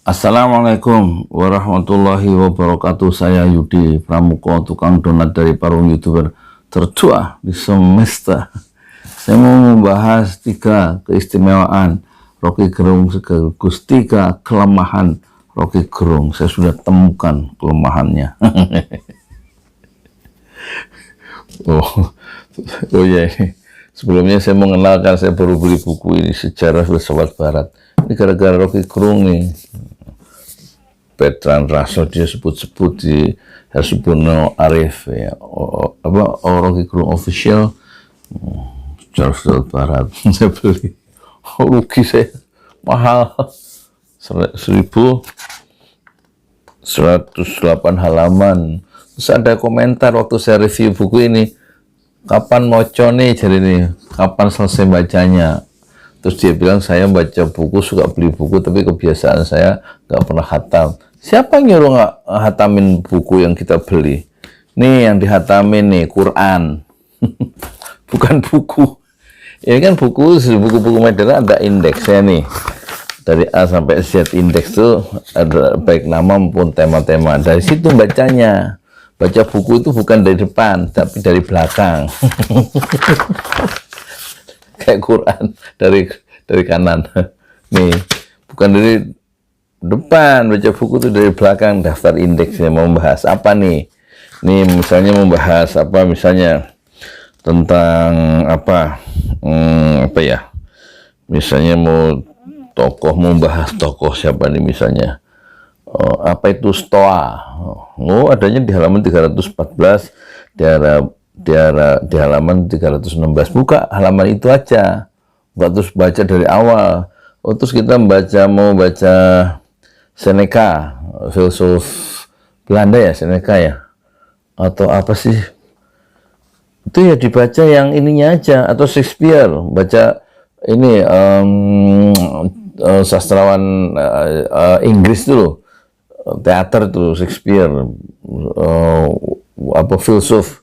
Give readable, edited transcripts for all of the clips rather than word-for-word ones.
Assalamualaikum warahmatullahi wabarakatuh. Saya Yudi Pramuko, tukang donat dari Parung YouTuber tertua di semesta. Saya mau membahas 3 keistimewaan Rocky Gerung sekaligus 3 kelemahan Rocky Gerung. Saya sudah temukan kelemahannya. oh ya, sebelumnya saya mengenalkan, saya baru beli buku ini, Sejarah Filsafat Barat. Ini gara-gara Rocky Gerung nih. Petran Raso dia sebut-sebut di Hersubono Arif ya, Rocky Gerung official. Sejarah Filsafat Barat. Saya beli, rugi saya, mahal, 1108 halaman. Terus ada komentar waktu saya review buku ini, kapan moco nih, jadi nih, kapan selesai bacanya. Terus dia bilang, saya baca buku, suka beli buku, tapi kebiasaan saya nggak pernah khatam. Siapa yang nyuruh nggak hatamin buku yang kita beli? Nih yang dihatamin nih, Quran. Bukan buku. Ini kan buku-buku modern ada indeksnya nih. Dari A sampai Z indeks tuh ada baik nama maupun tema-tema. Dari situ bacanya. Baca buku itu bukan dari depan, tapi dari belakang. Kayak Quran dari kanan. Nih, bukan dari depan, baca buku itu dari belakang. Daftar indeksnya mau membahas apa nih? Nih misalnya membahas apa, misalnya tentang apa? Apa ya? Misalnya mau membahas tokoh siapa nih misalnya? Apa itu Stoa? Adanya di halaman 314, di halaman 316. Buka halaman itu aja, nggak terus baca dari awal. Terus kita mau baca Seneca, filsuf Belanda ya, Seneca ya, atau apa sih itu ya, dibaca yang ininya aja. Atau Shakespeare, baca ini sastrawan Inggris dulu, teater tuh Shakespeare, apa filsuf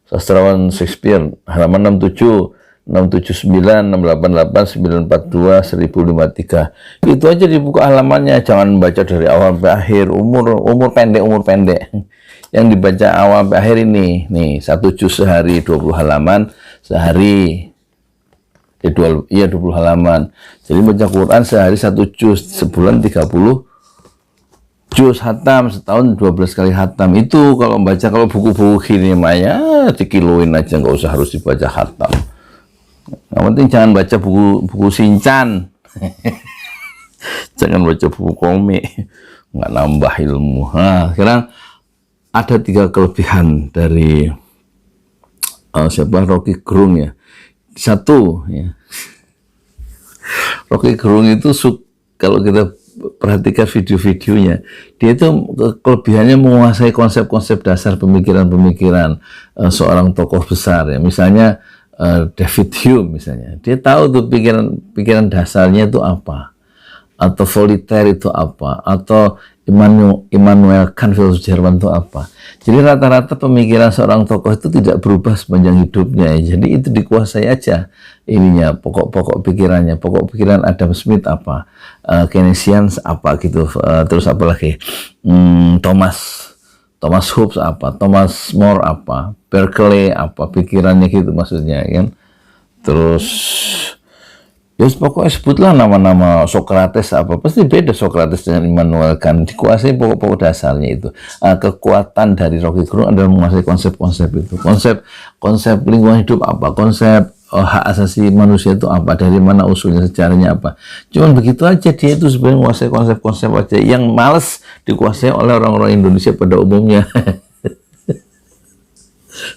sastrawan Shakespeare, halaman 67, 679, 688, 942, 1053. Itu aja dibuka halamannya, jangan baca dari awal sampai akhir. Umur pendek. Yang dibaca awal sampai akhir ini, nih 1 juz sehari, 20 halaman sehari. 20 halaman. Jadi baca Quran sehari 1 juz, sebulan 30 juz hatam, setahun 12 kali hatam. Itu kalau baca, kalau buku-buku gini mah ya dikiloin aja, nggak usah harus dibaca hatam. Yang penting jangan baca buku Shinchan. Jangan baca buku komik, nggak nambah ilmu. Nah, sekarang ada 3 kelebihan dari siapa, Rocky Gerung ya. 1 ya, Rocky Gerung itu kalau kita perhatikan video-videonya, dia itu kelebihannya menguasai konsep-konsep dasar pemikiran-pemikiran seorang tokoh besar ya. Misalnya David Hume misalnya, dia tahu tuh pikiran dasarnya itu apa, atau Voltaire itu apa, atau Immanuel Kant filsuf Jerman itu apa. Jadi rata-rata pemikiran seorang tokoh itu tidak berubah sepanjang hidupnya ya. Jadi itu dikuasai aja ininya, pokok-pokok pikirannya. Pokok pikiran Adam Smith apa, Keynesians apa gitu, terus apa lagi, Thomas Hobbes apa, Thomas More apa, Berkeley apa, pikirannya gitu maksudnya kan. Terus ya pokoknya sebutlah nama-nama, Socrates apa, pasti beda Socrates dengan Immanuel Kant. Dikuasai pokok-pokok dasarnya itu. Kekuatan dari Rocky Gerung adalah menguasai konsep-konsep itu. Konsep lingkungan hidup apa, konsep hak asasi manusia itu apa, dari mana usulnya, sejarahnya apa. Cuman begitu aja, dia itu sebenarnya menguasai konsep-konsep aja yang males dikuasai oleh orang-orang Indonesia pada umumnya.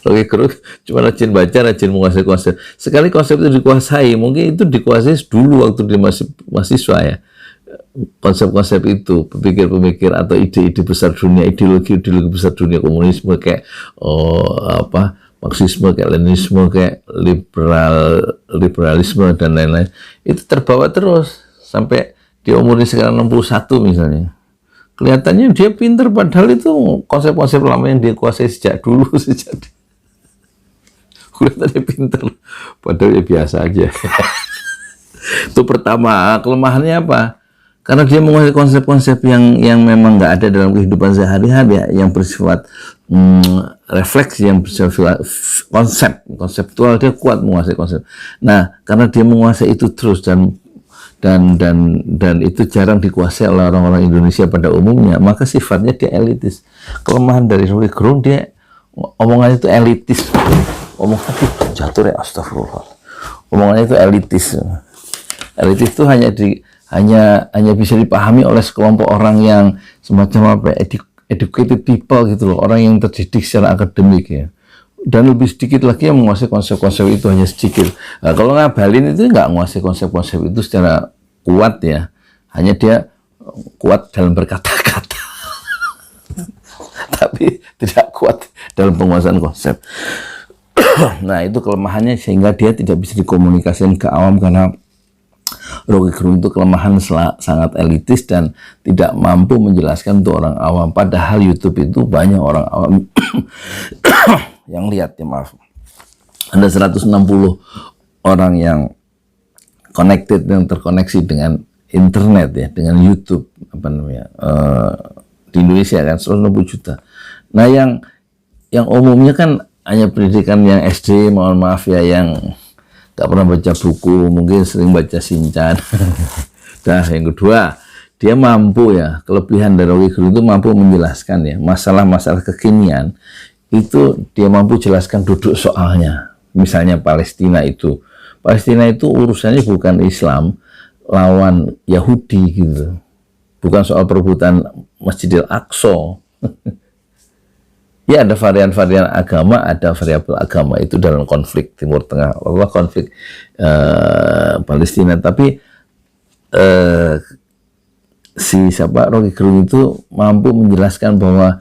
Rocky Gerung cuma rajin baca, rajin menguasai konsep. Sekali konsep itu dikuasai, mungkin itu dikuasai dulu waktu dia masih mahasiswa ya. Konsep-konsep itu, pemikir-pemikir atau ide-ide besar dunia, ideologi besar dunia, komunisme kayak Marxisme, kayak Leninisme, kayak liberalisme dan lain-lain, itu terbawa terus sampai dia umurnya sekarang 61 misalnya. Kelihatannya dia pinter, padahal itu konsep-konsep lama yang dia kuasai sejak dulu. Kelihatannya pinter, padahal ya biasa aja. Itu pertama. Kelemahannya apa? Karena dia menguasai konsep-konsep yang memang nggak ada dalam kehidupan sehari-hari ya, yang bersifat refleksi, yang bersifat konseptual, dia kuat menguasai konsep. Nah, karena dia menguasai itu terus dan itu jarang dikuasai oleh orang-orang Indonesia pada umumnya, maka sifatnya dia elitis. Kelemahan dari Roky Gerung, dia omongannya itu elitis. Omongannya jatuh ya, astagfirullah. Omongannya itu elitis. Elitis itu hanya bisa dipahami oleh sekelompok orang yang semacam apa, educated people gitu loh, orang yang terdidik secara akademik ya. Dan lebih sedikit lagi yang menguasai konsep-konsep itu, hanya sedikit. Nah, kalau Ngabalin itu nggak menguasai konsep-konsep itu secara kuat ya, hanya dia kuat dalam berkata-kata, tapi tidak kuat dalam penguasaan konsep. Nah, itu kelemahannya, sehingga dia tidak bisa dikomunikasikan ke awam, karena Roky Gerung itu kelemahan sangat elitis dan tidak mampu menjelaskan untuk orang awam. Padahal YouTube itu banyak orang awam yang lihat ya, maaf. Ada 160 orang yang connected, yang terkoneksi dengan internet ya, dengan YouTube di Indonesia kan 160 juta. Nah, yang umumnya kan hanya pendidikan yang SD, mohon maaf ya, yang gak pernah baca buku, mungkin sering baca Shinchan. Nah, yang kedua, dia mampu ya, kelebihan dari Roky Gerung itu mampu menjelaskan ya, masalah-masalah kekinian, itu dia mampu jelaskan duduk soalnya. Misalnya Palestina itu urusannya bukan Islam lawan Yahudi gitu. Bukan soal perebutan Masjidil Aqsa. Ya, ada varian-varian agama, ada variabel agama itu dalam konflik Timur Tengah, konflik Palestina. Tapi Roky Gerung itu mampu menjelaskan bahwa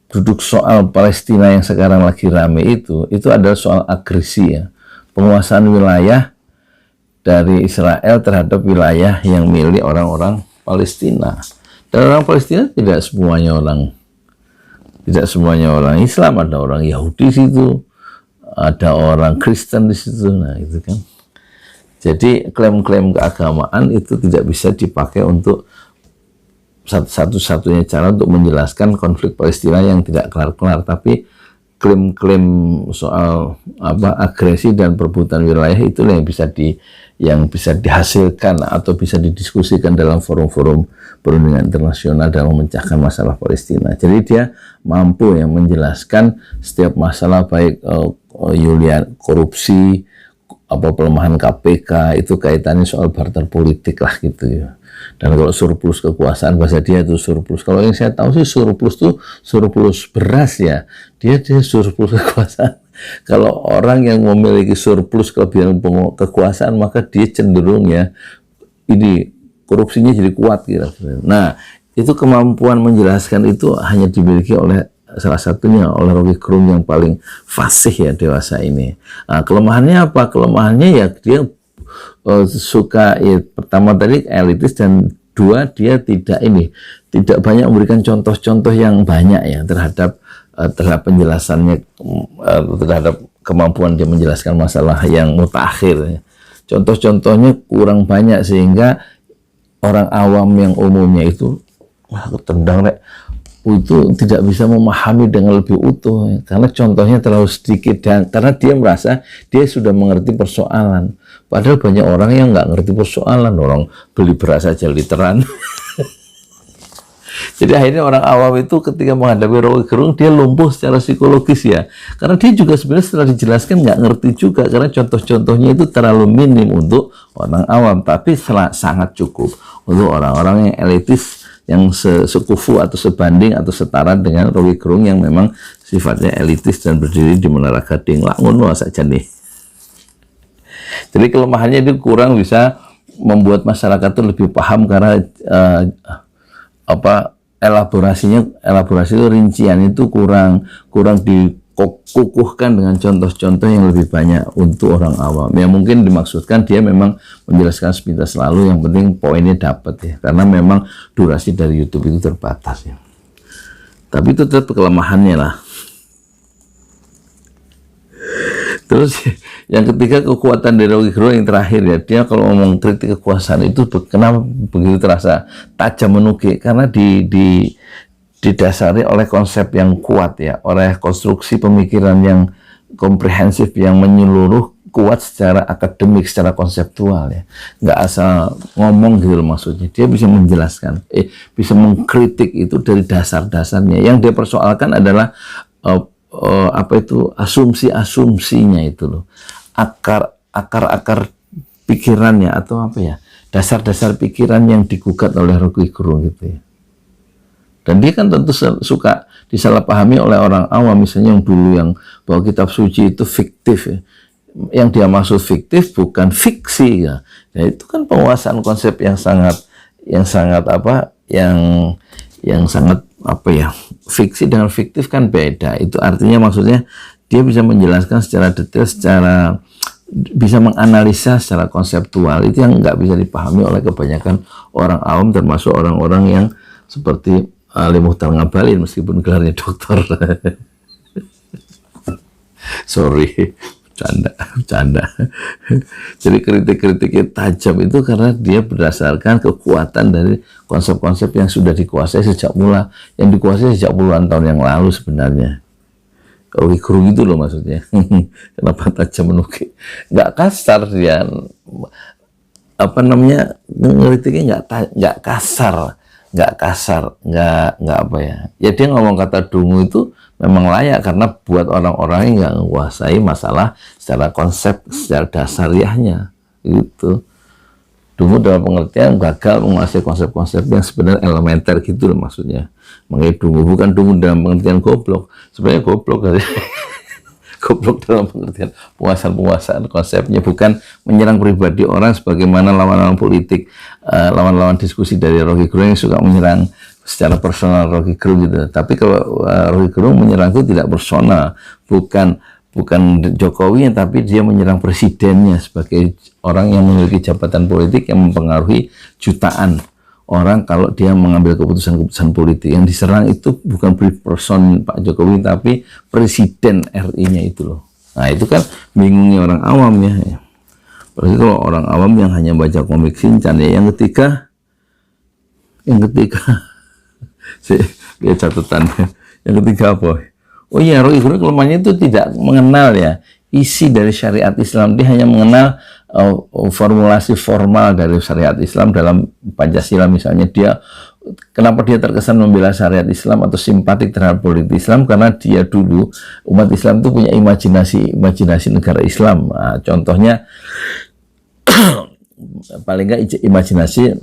duduk soal Palestina yang sekarang lagi rame itu adalah soal agresi ya, penguasaan wilayah dari Israel terhadap wilayah yang milik orang-orang Palestina. Dan orang Palestina tidak semuanya orang Islam, ada orang Yahudi di situ, ada orang Kristen di situ. Nah, itu kan. Jadi klaim-klaim keagamaan itu tidak bisa dipakai untuk satu-satunya cara untuk menjelaskan konflik Palestina yang tidak kelar-kelar. Tapi klaim-klaim soal agresi dan perebutan wilayah itu yang bisa dihasilkan atau bisa didiskusikan dalam forum-forum perundingan internasional dalam memecahkan masalah Palestina. Jadi dia mampu yang menjelaskan setiap masalah, baik korupsi, pelemahan KPK, itu kaitannya soal barter politik lah gitu ya. Dan kalau surplus kekuasaan, bahasa dia itu surplus. Kalau yang saya tahu sih surplus itu surplus beras ya. Dia surplus kekuasaan. Kalau orang yang memiliki surplus kelebihan kekuasaan, maka dia cenderung ya, ini korupsinya jadi kuat kira-kira. Nah, itu kemampuan menjelaskan itu hanya dimiliki oleh salah satunya oleh Roky Gerung yang paling fasih ya dewasa ini. Nah, kelemahannya apa? Kelemahannya ya dia suka ya, pertama tadi elitis, dan dua, dia tidak banyak memberikan contoh-contoh yang banyak ya terhadap penjelasannya, terhadap kemampuan dia menjelaskan masalah yang mutakhir ya. Contoh-contohnya kurang banyak, sehingga orang awam yang umumnya itu ketendang itu tidak bisa memahami dengan lebih utuh ya, karena contohnya terlalu sedikit, dan karena dia merasa dia sudah mengerti persoalan, padahal banyak orang yang nggak ngerti persoalan. Orang beli beras saja literan. Jadi akhirnya orang awam itu ketika menghadapi Roky Gerung, dia lumpuh secara psikologis ya, karena dia juga sebenarnya setelah dijelaskan nggak ngerti juga, karena contoh-contohnya itu terlalu minim untuk orang awam, tapi sangat cukup untuk orang-orang yang elitis, yang sekufu atau sebanding atau setara dengan Roky Gerung yang memang sifatnya elitis dan berdiri di Menara Gading. Ngono saja nih. Jadi kelemahannya itu kurang bisa membuat masyarakat itu lebih paham, karena elaborasi itu, rincian itu kurang dikukuhkan dengan contoh-contoh yang lebih banyak untuk orang awam. Ya mungkin dimaksudkan dia memang menjelaskan sepintas selalu, yang penting poinnya dapat ya, karena memang durasi dari YouTube itu terbatas ya. Tapi itu tetap kelemahannya lah. Terus yang ketiga, kekuatan dari Rocky Gerung yang terakhir ya, dia kalau ngomong kritik kekuasaan itu kenapa begitu terasa tajam menukik, karena didasari oleh konsep yang kuat ya, oleh konstruksi pemikiran yang komprehensif, yang menyeluruh, kuat secara akademik, secara konseptual ya, nggak asal ngomong gitu loh maksudnya. Dia bisa menjelaskan, bisa mengkritik itu dari dasar-dasarnya. Yang dia persoalkan adalah apa itu, asumsi-asumsinya itu loh, akar pikirannya, atau apa ya, dasar-dasar pikiran yang digugat oleh Rocky Gerung gitu ya. Dan dia kan tentu suka disalahpahami oleh orang awam, misalnya yang dulu yang bahwa kitab suci itu fiktif ya. Yang dia maksud fiktif bukan fiksi ya. Nah, itu kan penguasaan konsep yang sangat apa, yang sangat apa ya, fiksi dengan fiktif kan beda. Itu artinya maksudnya dia bisa menjelaskan secara detail, bisa menganalisa secara konseptual, itu yang nggak bisa dipahami oleh kebanyakan orang awam, termasuk orang-orang yang seperti Ali Muhtar Ngabalin, meskipun gelarnya dokter. Sorry, bercanda. Jadi kritik-kritiknya tajam itu karena dia berdasarkan kekuatan dari konsep-konsep yang sudah dikuasai sejak mula, yang dikuasai sejak puluhan tahun yang lalu sebenarnya. Rocky Gerung itu loh maksudnya. Kenapa tajam menukik? Nggak kasar dia, apa namanya, kritiknya nggak kasar, nggak apa ya. Ya dia ngomong kata dungu itu memang layak karena buat orang-orang yang nggak menguasai masalah secara konsep, secara dasariahnya gitu. Dungu dalam pengertian gagal menguasai konsep-konsep yang sebenarnya elementer gitu loh maksudnya. Makanya dungu, bukan dungu dalam pengertian goblok. Sebenarnya goblok dari goblok dalam pengertian penguasaan konsepnya, bukan menyerang pribadi orang sebagaimana lawan-lawan politik, lawan-lawan diskusi dari Rocky Gerung yang suka menyerang secara personal Rocky Gerung gitu. Tapi kalau Rocky Gerung menyerang itu tidak personal, bukan Jokowi, tapi dia menyerang presidennya sebagai orang yang memiliki jabatan politik yang mempengaruhi jutaan orang. Kalau dia mengambil keputusan-keputusan politik, yang diserang itu bukan person Pak Jokowi, tapi presiden RI-nya itu loh. Nah itu kan bingungnya orang awam ya. Apalagi kalau orang awam yang hanya baca komik Shinchan ya. Yang ketiga dia catatannya. Yang ketiga apa? Oh iya, Rocky Gerung kelemahannya itu tidak mengenal ya isi dari syariat Islam. Dia hanya mengenal formulasi formal dari syariat Islam dalam Pancasila misalnya. Kenapa dia terkesan membela syariat Islam atau simpatik terhadap politik Islam? Karena dia dulu, umat Islam itu punya imajinasi negara Islam. Nah, contohnya paling nggak imajinasi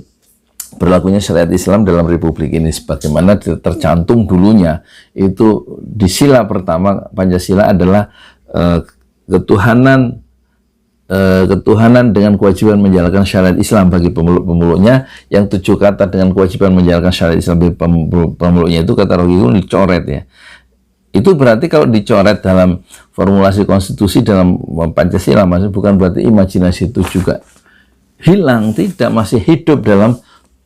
berlakunya syariat Islam dalam Republik ini, sebagaimana tercantum dulunya itu di sila pertama Pancasila adalah ketuhanan dengan kewajiban menjalankan syariat Islam bagi pemeluk-pemeluknya, yang 7 kata dengan kewajiban menjalankan syariat Islam bagi pemeluknya itu kata Rocky Gerung dicoret ya. Itu berarti kalau dicoret dalam formulasi konstitusi dalam Pancasila, maksudnya bukan berarti imajinasi itu juga hilang, tidak, masih hidup dalam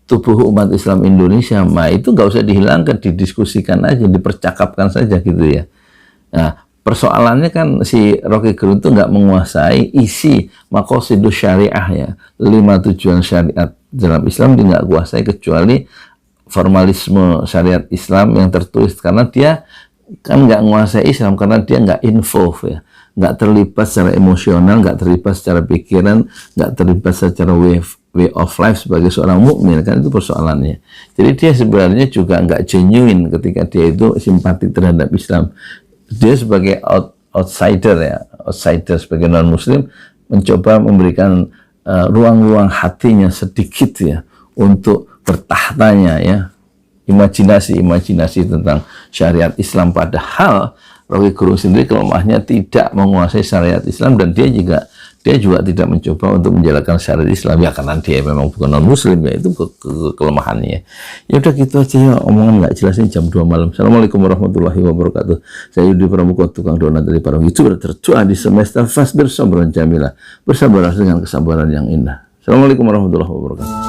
tubuh umat Islam Indonesia. Nah itu nggak usah dihilangkan, didiskusikan aja, dipercakapkan saja gitu ya. Nah persoalannya kan si Rocky Gerung itu nggak menguasai isi maqasidus syariah ya, 5 tujuan syariat dalam Islam dia nggak kuasai, kecuali formalisme syariat Islam yang tertulis, karena dia kan nggak menguasai Islam, karena dia nggak involve ya, nggak terlibat secara emosional, nggak terlibat secara pikiran, nggak terlibat secara way of life sebagai seorang mukmin, kan itu persoalannya. Jadi dia sebenarnya juga nggak genuine ketika dia itu simpati terhadap Islam. Dia sebagai outsider ya, sebagai non muslim, mencoba memberikan ruang-ruang hatinya sedikit ya untuk bertahtanya ya imajinasi tentang syariat Islam. Padahal Rocky Gerung sendiri kelemahannya tidak menguasai syariat Islam, dan dia juga tidak mencoba untuk menjalankan syariat Islam ya, karena dia memang bukan non muslim ya, itu kelemahannya. Ya udah gitu aja ya, omongan nggak jelas ini jam 2 malam. Assalamualaikum warahmatullahi wabarakatuh. Saya Yudi Pramuka, tukang donat dari para YouTuber tertua di semester Fasbir Sabran Jamilah. Bersabarlah dengan kesabaran yang indah. Assalamualaikum warahmatullahi wabarakatuh.